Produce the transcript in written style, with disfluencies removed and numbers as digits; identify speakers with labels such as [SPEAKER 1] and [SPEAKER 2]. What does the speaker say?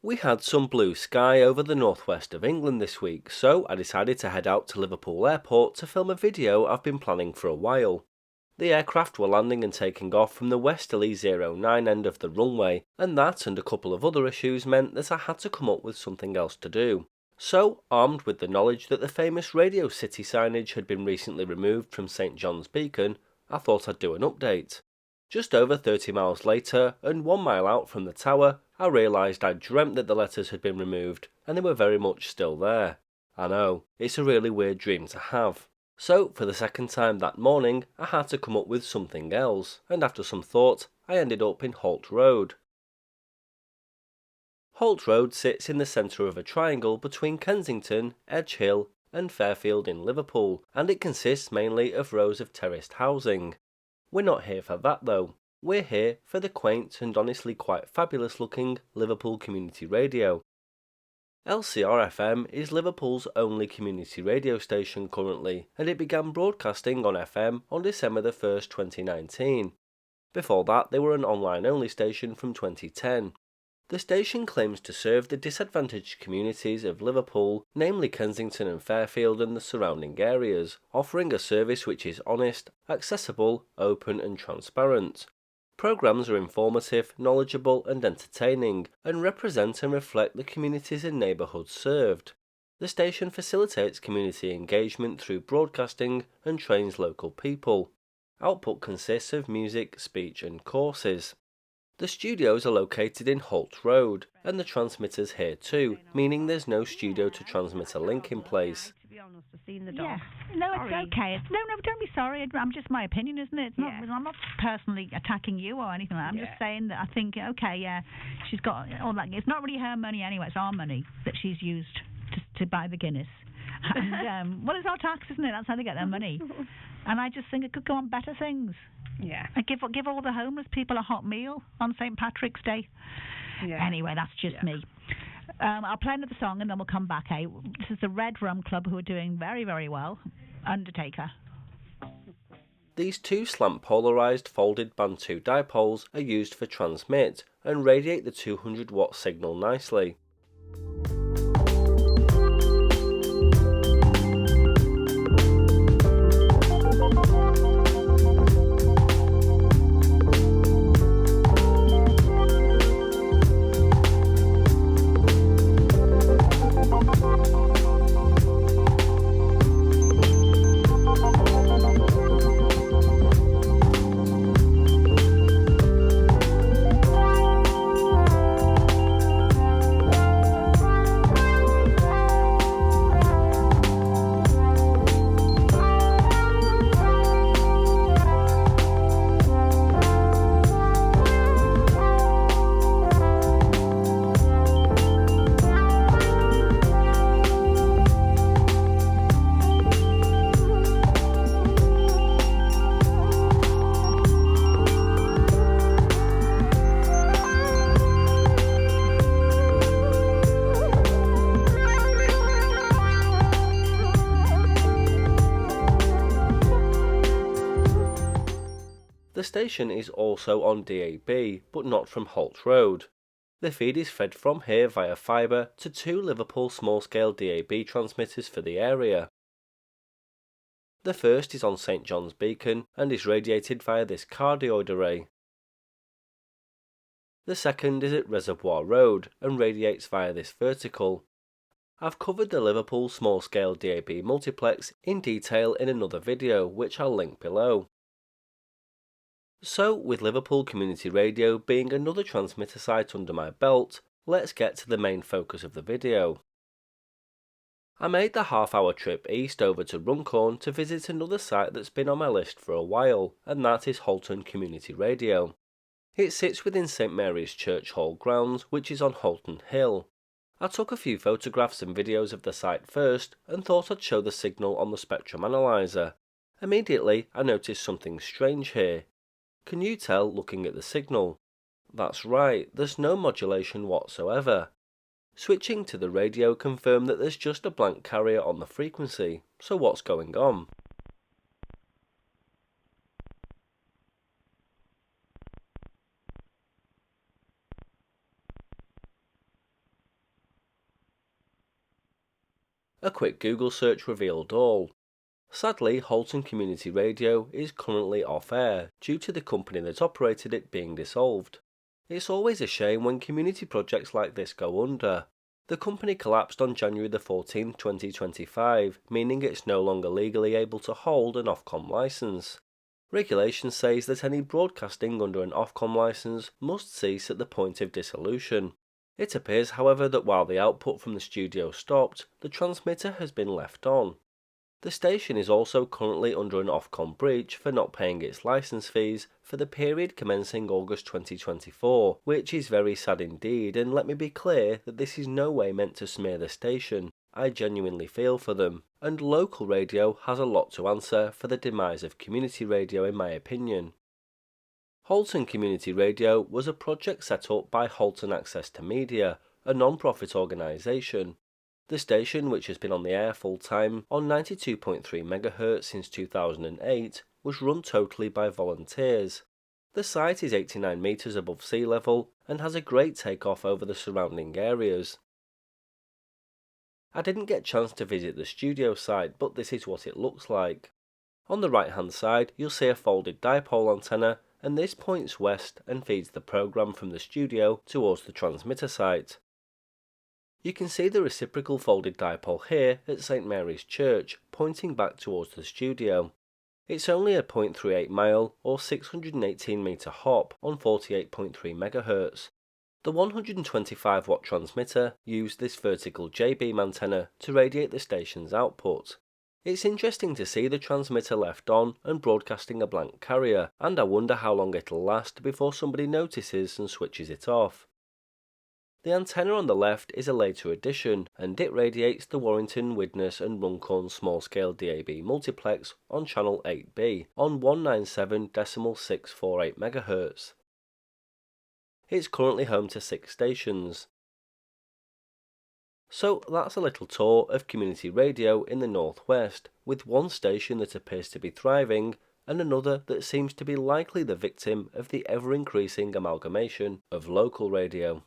[SPEAKER 1] We had some blue sky over the northwest of England this week, so I decided to head out to Liverpool Airport to film a video I've been planning for a while. The aircraft were landing and taking off from the westerly 09 end of the runway, and that and a couple of other issues meant that I had to come up with something else to do. So, armed with the knowledge that the famous Radio City signage had been recently removed from St John's Beacon, I thought I'd do an update. Just over 30 miles later, and 1 mile out from the tower, I realised I'd dreamt that the letters had been removed, and they were very much still there. I know, it's a really weird dream to have. So, for the second time that morning, I had to come up with something else, and after some thought, I ended up in Holt Road. Holt Road sits in the centre of a triangle between Kensington, Edge Hill, and Fairfield in Liverpool, and it consists mainly of rows of terraced housing. We're not here for that though. We're here for the quaint and honestly quite fabulous looking Liverpool Community Radio. LCR FM is Liverpool's only community radio station currently, and it began broadcasting on FM on December 1st, 2019. Before that, they were an online-only station from 2010. The station claims to serve the disadvantaged communities of Liverpool, namely Kensington and Fairfield and the surrounding areas, offering a service which is honest, accessible, open and transparent. Programmes are informative, knowledgeable and entertaining, and represent and reflect the communities and neighbourhoods served. The station facilitates community engagement through broadcasting and trains local people. Output consists of music, speech and courses. The studios are located in Holt Road, and the transmitter's here too, meaning there's no studio to transmit a link in place.
[SPEAKER 2] To be honest, I've seen the dog.
[SPEAKER 3] Yeah. No, it's
[SPEAKER 2] Sorry.
[SPEAKER 3] okay. No, don't be sorry. I'm just my opinion, isn't it? I'm not personally attacking you or anything like that. I'm just saying that I think, okay, yeah, she's got all that. It's not really her money anyway. It's our money that she's used to buy the Guinness. And, well, it's our tax, isn't it? That's how they get their money. And I just think it could go on better things.
[SPEAKER 2] Yeah.
[SPEAKER 3] I give all the homeless people a hot meal on St Patrick's Day.
[SPEAKER 2] Yeah.
[SPEAKER 3] Anyway, that's just me. I'll play another song and then we'll come back. This is the Red Rum Club, who are doing very, very well. Undertaker.
[SPEAKER 1] These two slant polarised folded band 2 dipoles are used for transmit and radiate the 200 watt signal nicely. The station is also on DAB, but not from Holt Road. The feed is fed from here via fibre to 2 Liverpool small-scale DAB transmitters for the area. The first is on St John's Beacon and is radiated via this cardioid array. The second is at Reservoir Road and radiates via this vertical. I've covered the Liverpool small-scale DAB multiplex in detail in another video, which I'll link below. So, with Liverpool Community Radio being another transmitter site under my belt, let's get to the main focus of the video. I made the half-hour trip east over to Runcorn to visit another site that's been on my list for a while, and that is Halton Community Radio. It sits within St Mary's Church Hall grounds, which is on Halton Hill. I took a few photographs and videos of the site first, and thought I'd show the signal on the spectrum analyzer. Immediately, I noticed something strange here. Can you tell looking at the signal? That's right, there's no modulation whatsoever. Switching to the radio confirmed that there's just a blank carrier on the frequency, so what's going on? A quick Google search revealed all. Sadly, Halton Community Radio is currently off air due to the company that operated it being dissolved. It's always a shame when community projects like this go under. The company collapsed on January 14, 2025, meaning it's no longer legally able to hold an Ofcom licence. Regulation says that any broadcasting under an Ofcom licence must cease at the point of dissolution. It appears, however, that while the output from the studio stopped, the transmitter has been left on. The station is also currently under an Ofcom breach for not paying its licence fees for the period commencing August 2024, which is very sad indeed, and let me be clear that this is no way meant to smear the station. I genuinely feel for them, and local radio has a lot to answer for the demise of community radio in my opinion. Halton Community Radio was a project set up by Halton Access to Media, a non-profit organisation. The station, which has been on the air full-time on 92.3 MHz since 2008, was run totally by volunteers. The site is 89 metres above sea level and has a great take-off over the surrounding areas. I didn't get a chance to visit the studio site, but this is what it looks like. On the right-hand side, you'll see a folded dipole antenna, and this points west and feeds the programme from the studio towards the transmitter site. You can see the reciprocal folded dipole here at St Mary's Church, pointing back towards the studio. It's only a 0.38 mile or 618 metre hop on 48.3 MHz. The 125 watt transmitter used this vertical J-beam antenna to radiate the station's output. It's interesting to see the transmitter left on and broadcasting a blank carrier, and I wonder how long it'll last before somebody notices and switches it off. The antenna on the left is a later addition, and it radiates the Warrington, Widnes and Runcorn small-scale DAB multiplex on channel 8B on 197.648 MHz. It's currently home to 6 stations. So that's a little tour of community radio in the northwest, with one station that appears to be thriving and another that seems to be likely the victim of the ever-increasing amalgamation of local radio.